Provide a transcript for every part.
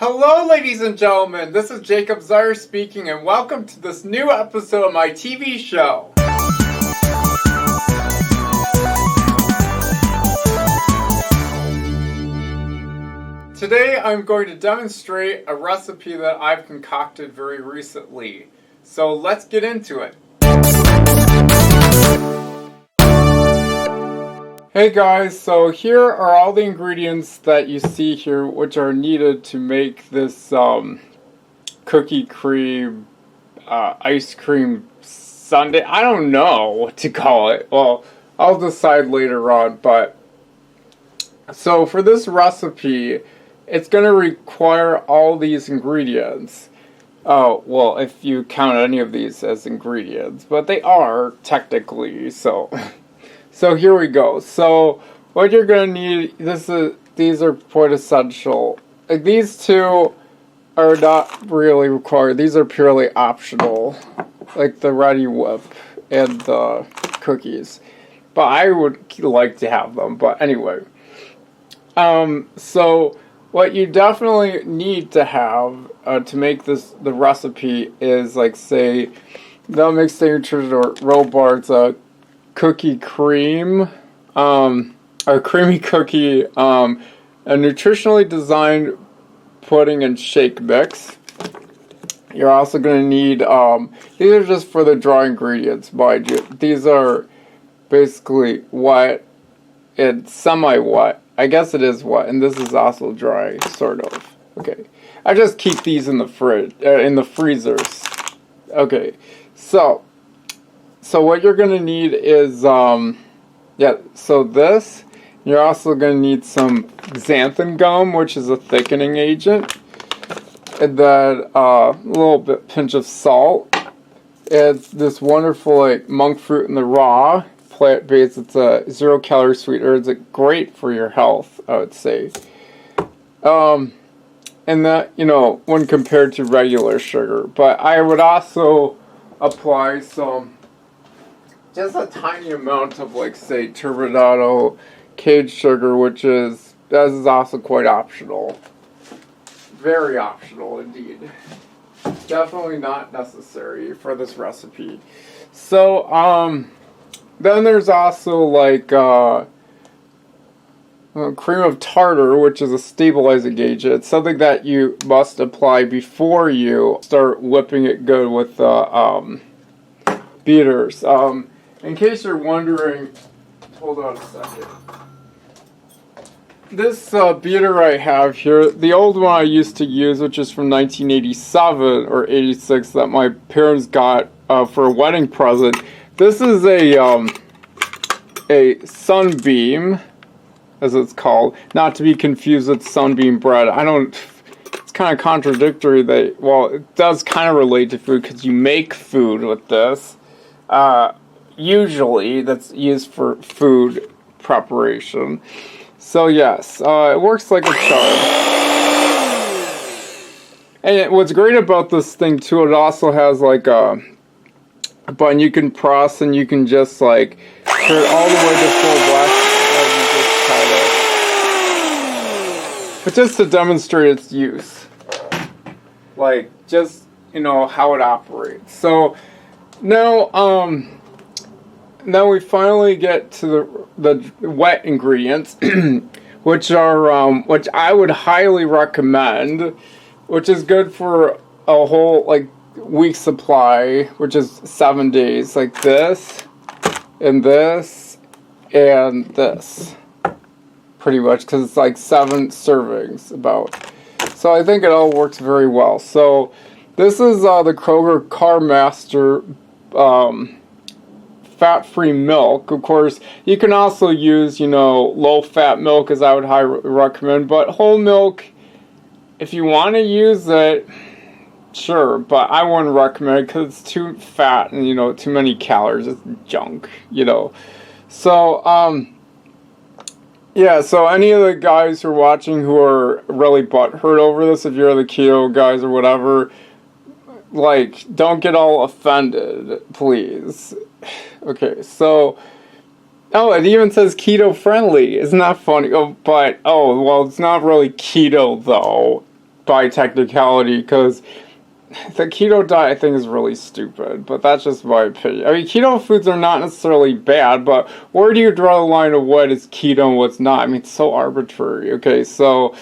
Hello, ladies and gentlemen, this is Jacob Zeier speaking, and welcome to this new episode of my TV show. Today I'm going to demonstrate a recipe that I've concocted very recently. So let's get into it. Hey guys, so here are all the ingredients that you see here which are needed to make this cookie cream, ice cream sundae. I don't know what to call it. Well, I'll decide later on, but so for this recipe, it's going to require all these ingredients. Oh, well, if you count any of these as ingredients, but they are technically, so... So here we go. So what you're going to need, these are quite essential. Like, these two are not really required. These are purely optional. Like the Ready Whip and the cookies. But I would like to have them. But anyway. So what you definitely need to have to make the recipe is, like, say, the mixed signatures or Robart's cookie cream, or creamy cookie, a nutritionally designed pudding and shake mix. You're also going to need, these are just for the dry ingredients, mind you. These are basically wet and semi-wet. I guess it is wet, and this is also dry, sort of. Okay, I just keep these in the fridge, in the freezers. Okay, so what you're going to need is, so this, you're also going to need some xanthan gum, which is a thickening agent, and then a little pinch of salt. It's this wonderful, like, monk fruit in the raw, plant-based. It's a 0-calorie sweetener. It's great for your health, I would say. And that, when compared to regular sugar. But I would also apply just a tiny amount of, like, say, turbinado cage sugar, that is also quite optional. Very optional indeed. Definitely not necessary for this recipe. So, then there's also, like, cream of tartar, which is a stabilizing agent. It's something that you must apply before you start whipping it good with the beaters. In case you're wondering, hold on a second. This beater I have here, the old one I used to use, which is from 1987 or 86 that my parents got for a wedding present. This is a Sunbeam, as it's called, not to be confused with Sunbeam bread. It's kind of contradictory that, well, it does kind of relate to food because you make food with this. Usually that's used for food preparation. So yes, it works like a charm. And what's great about this thing too, it also has like a button you can press, and you can just, like, turn it all the way to full blast, and you just but just to demonstrate its use, like, just, how it operates. So now we finally get to the wet ingredients, which I would highly recommend, which is good for a whole, like, week supply, which is 7 days, like this, and this, and this, pretty much, because it's like 7 servings about. So I think it all works very well. So this is the Kroger Car Master fat-free milk. Of course, you can also use, low-fat milk, as I would highly recommend, but whole milk, if you want to use it, sure, but I wouldn't recommend it because it's too fat and, too many calories. It's junk, So, yeah, so any of the guys who are watching who are really butthurt over this, if you're the keto guys or whatever, like, don't get all offended, please. Okay, so, it even says keto friendly. Isn't that funny? Well, it's not really keto, though. by technicality, because the keto diet, I think, is really stupid, but that's just my opinion. I mean, keto foods are not necessarily bad, but where do you draw the line of what is keto and what's not? I mean, it's so arbitrary. Okay, so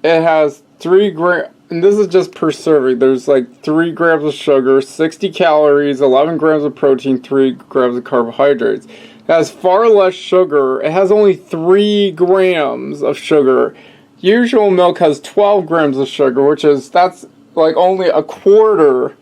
it has 3 grams, and this is just per serving. There's like 3 grams of sugar, 60 calories, 11 grams of protein, 3 grams of carbohydrates. It has far less sugar. It has only 3 grams of sugar. Usual milk has 12 grams of sugar, that's like only a quarter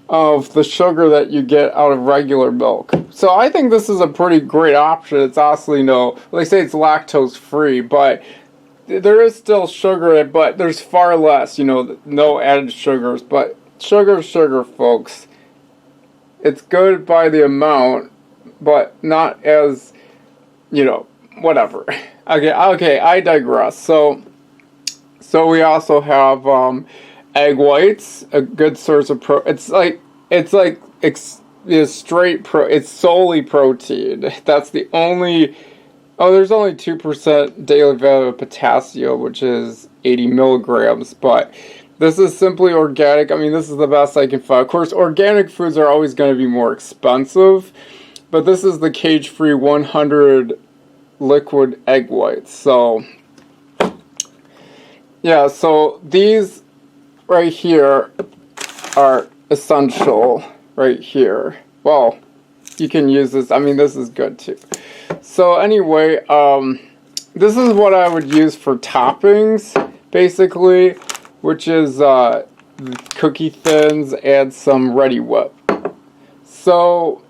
of the sugar that you get out of regular milk. So I think this is a pretty great option. It's honestly they say it's lactose free, but there is still sugar, but there's far less, no added sugars. But sugar, folks. It's good by the amount, but not as, whatever. Okay, I digress. So we also have egg whites, a good source of it's solely protein. That's the only. There's only 2% daily value of potassium, which is 80 milligrams, but this is simply organic. I mean, this is the best I can find. Of course, organic foods are always going to be more expensive, but this is the cage-free 100 liquid egg whites. So, yeah, so these right here are essential right here. Well, you can use this. I mean, this is good too. So anyway, this is what I would use for toppings, basically, which is cookie thins and some Ready Whip. So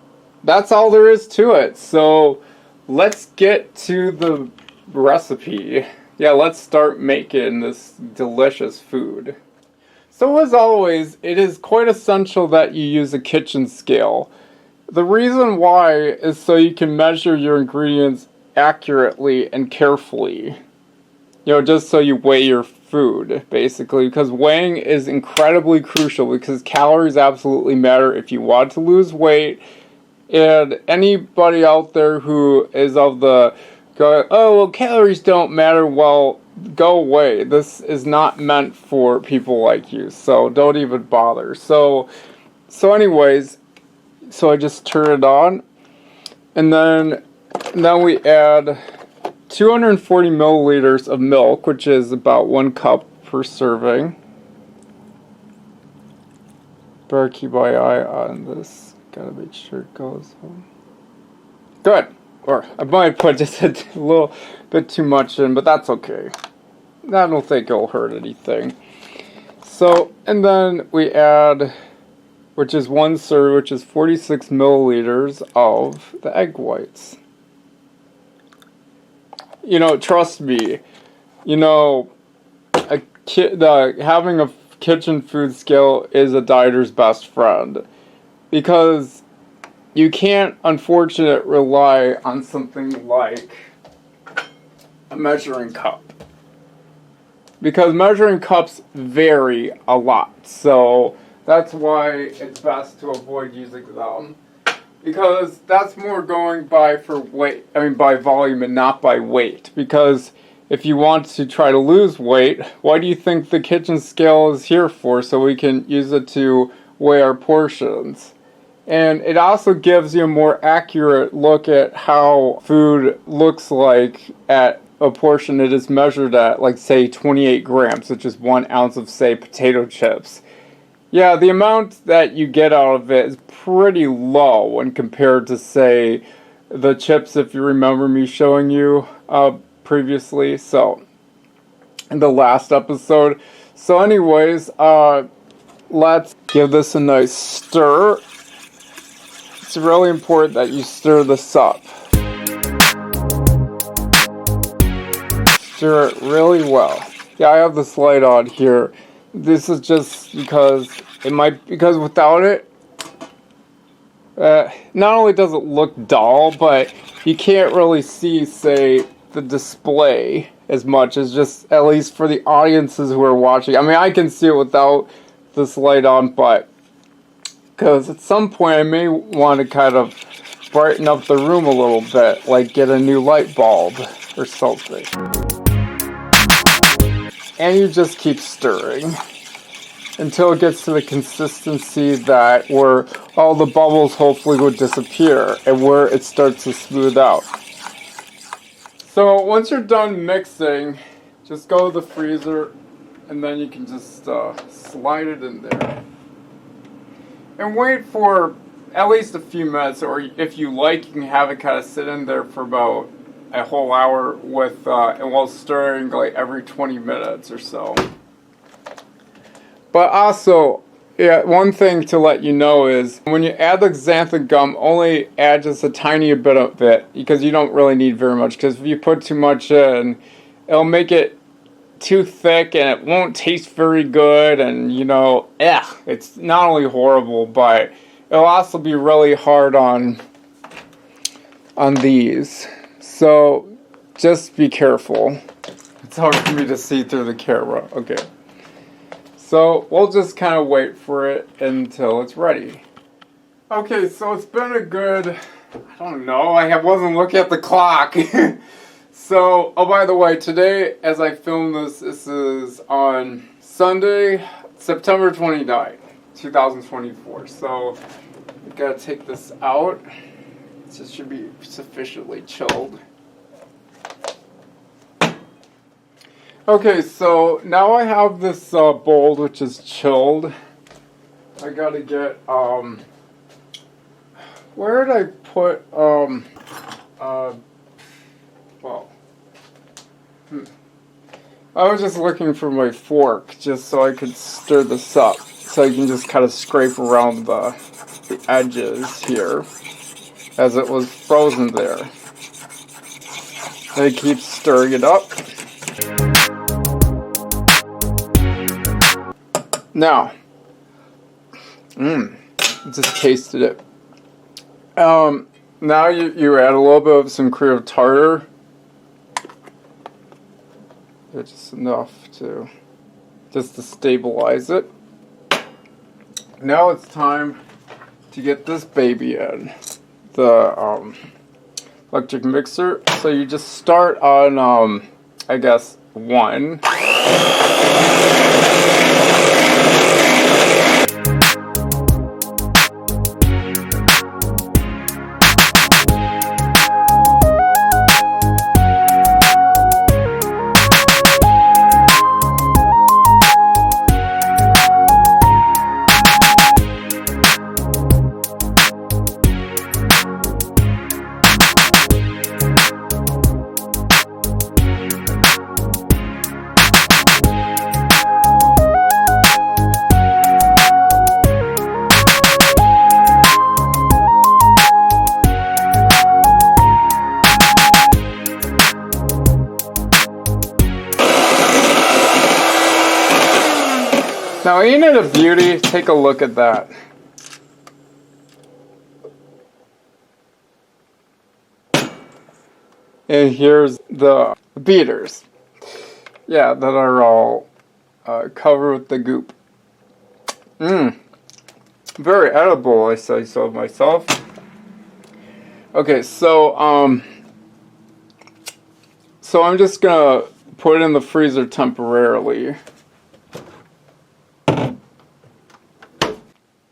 that's all there is to it. So let's get to the recipe. Yeah, let's start making this delicious food. So as always, it is quite essential that you use a kitchen scale. The reason why is so you can measure your ingredients accurately and carefully. Just so you weigh your food, basically. Because weighing is incredibly crucial, because calories absolutely matter if you want to lose weight. And anybody out there who is of the, calories don't matter, well, go away. This is not meant for people like you, so don't even bother. So anyways, so I just turn it on, and then we add 240 milliliters of milk, which is about 1 cup per serving. Better keep my eye on this. Gotta make sure it goes home. Good. Or I might put just a little bit too much in, but that's okay. I don't think it'll hurt anything. So, and then we add, which is 1 serve, which is 46 milliliters of the egg whites. Trust me, having a kitchen food scale is a dieter's best friend. Because you can't, unfortunately, rely on something like a measuring cup. Because measuring cups vary a lot. So that's why it's best to avoid using them. Because that's more going by by volume and not by weight. Because if you want to try to lose weight, why do you think the kitchen scale is here for? So we can use it to weigh our portions. And it also gives you a more accurate look at how food looks like at a portion it is measured at, like, say, 28 grams, which is 1 ounce of, say, potato chips. Yeah, the amount that you get out of it is pretty low when compared to, say, the chips, if you remember me showing you previously, so, in the last episode. So anyways, let's give this a nice stir. It's really important that you stir this up. Stir it really well. Yeah, I have this light on here. This is just because without it, not only does it look dull, but you can't really see, say, the display as much as just, at least for the audiences who are watching. I mean, I can see it without this light on, but because at some point I may want to kind of brighten up the room a little bit, like get a new light bulb or something. and you just keep stirring until it gets to the consistency that where all the bubbles hopefully would disappear and where it starts to smooth out. So once you're done mixing, just go to the freezer and then you can just slide it in there. And wait for at least a few minutes, or if you like, you can have it kind of sit in there for about a whole hour with and while stirring like every 20 minutes or so. But also, yeah, one thing to let you know is when you add the xanthan gum, only add just a tiny bit of it because you don't really need very much. Because if you put too much in, it'll make it too thick and it won't taste very good. And you know, it's not only horrible, but it'll also be really hard on these. So just be careful. It's hard for me to see through the camera. Okay. So we'll just kind of wait for it until it's ready. Okay, so it's been a good, I don't know, I wasn't looking at the clock. So, oh by the way, today as I film this, this is on Sunday, September 29th, 2024. So, I gotta take this out. It just should be sufficiently chilled. Okay, so now I have this bowl which is chilled. I gotta get, where did I put, I was just looking for my fork just so I could stir this up. So I can just kind of scrape around the edges here as it was frozen there. I keep stirring it up. Now, just tasted it. Now you add a little bit of some cream of tartar. Just enough to stabilize it. Now it's time to get this baby in the electric mixer. So you just start on I guess 1. Now, ain't it a beauty? Take a look at that. And here's the beaters. Yeah, that are all covered with the goop. Very edible, I say so myself. Okay, so I'm just gonna put it in the freezer temporarily.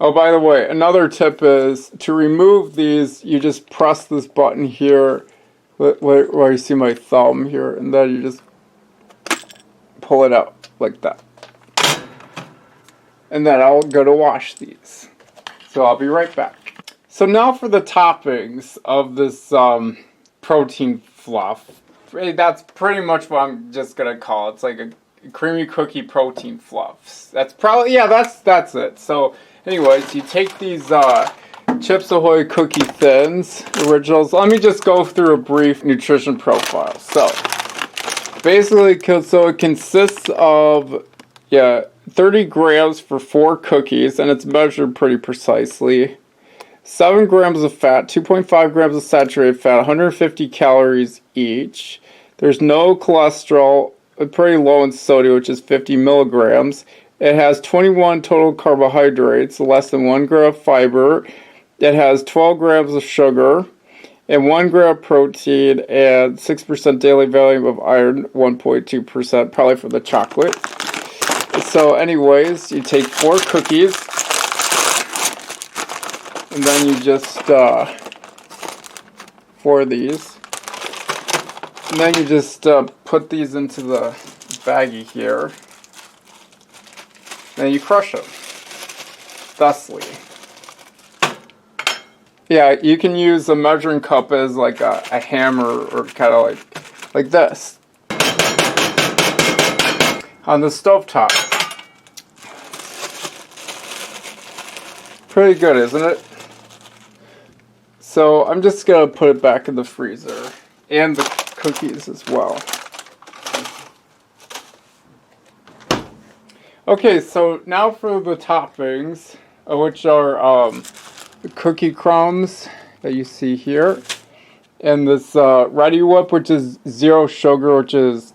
Oh, by the way, another tip is to remove these, you just press this button here where you see my thumb here, and then you just pull it out like that. And then I'll go to wash these. So I'll be right back. So now for the toppings of this protein fluff. That's pretty much what I'm just going to call it. It's like a creamy cookie protein fluffs. That's probably, yeah, that's it. So anyways, you take these Chips Ahoy cookie thins, originals. Let me just go through a brief nutrition profile. So basically, so it consists of 30 grams for 4 cookies, and it's measured pretty precisely. 7 grams of fat, 2.5 grams of saturated fat, 150 calories each. There's no cholesterol, pretty low in sodium, which is 50 milligrams. It has 21 total carbohydrates, less than 1 gram of fiber. It has 12 grams of sugar. and 1 gram of protein, and 6% daily value of iron, 1.2%, probably for the chocolate. So anyways, you take 4 cookies, and then you just, 4 of these, and then you just put these into the baggie here, and you crush them, thusly. Yeah, you can use a measuring cup as like a hammer, or kind of like this on the stovetop. Pretty good, isn't it? So I'm just gonna put it back in the freezer, and the cookies as well. Okay, so now for the toppings, which are the cookie crumbs that you see here, and this Ready Whip, which is 0 sugar, which is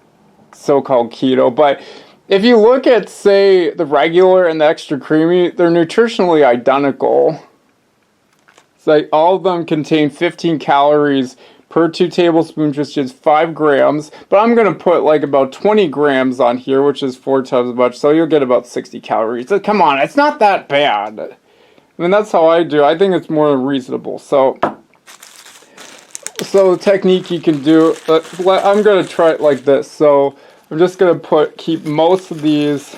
so-called keto. But if you look at, say, the regular and the extra creamy, they're nutritionally identical. It's like all of them contain 15 calories per 2 tablespoons, which is 5 grams. But I'm going to put like about 20 grams on here, which is 4 times as much. So you'll get about 60 calories. So come on, it's not that bad. I mean, that's how I do. I think it's more reasonable. So the technique you can do, I'm going to try it like this. So I'm just going to keep most of these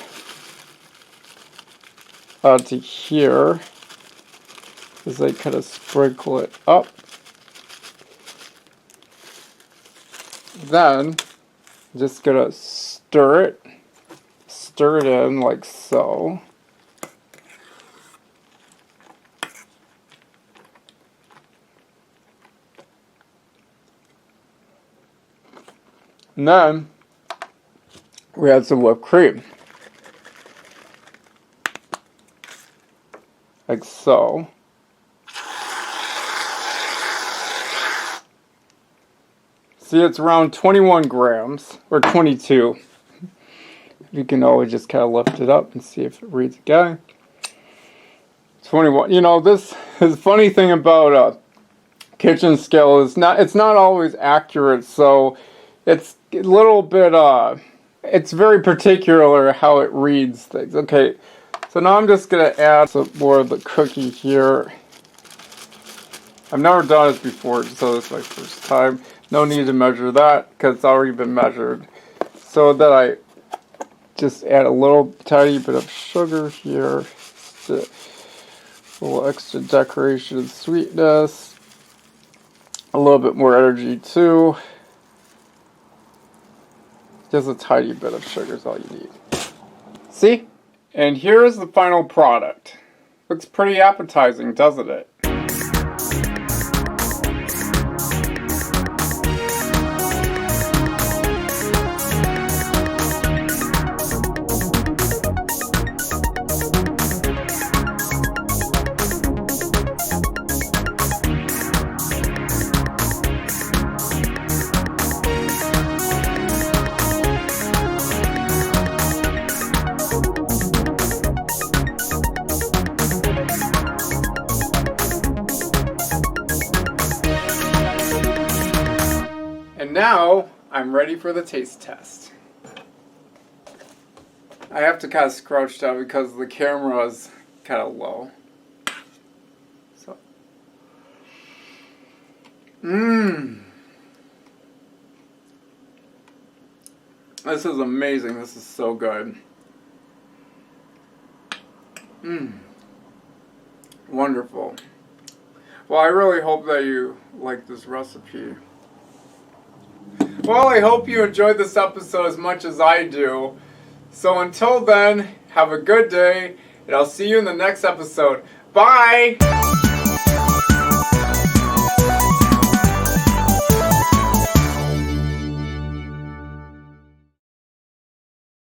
to here, as I kind of sprinkle it up. Then I'm just going to stir it in like so. And then we add some whipped cream. Like so. See, it's around 21 grams, or 22. You can always just kind of lift it up and see if it reads again. 21. You know, this is the funny thing about a kitchen scale is it's not always accurate, so it's a little bit, it's very particular how it reads things. Okay, so now I'm just going to add some more of the cookie here. I've never done this before, so this is my first time. No need to measure that, because it's already been measured. So then I just add a little tiny bit of sugar here. Just a little extra decoration and sweetness. A little bit more energy too. Just a tiny bit of sugar is all you need. See? And here is the final product. Looks pretty appetizing, doesn't it? And now, I'm ready for the taste test. I have to kind of crouch down because the camera is kind of low. So, this is amazing. This is so good. Wonderful. Well, I really hope that you like this recipe. Well, I hope you enjoyed this episode as much as I do. So until then, have a good day, and I'll see you in the next episode. Bye!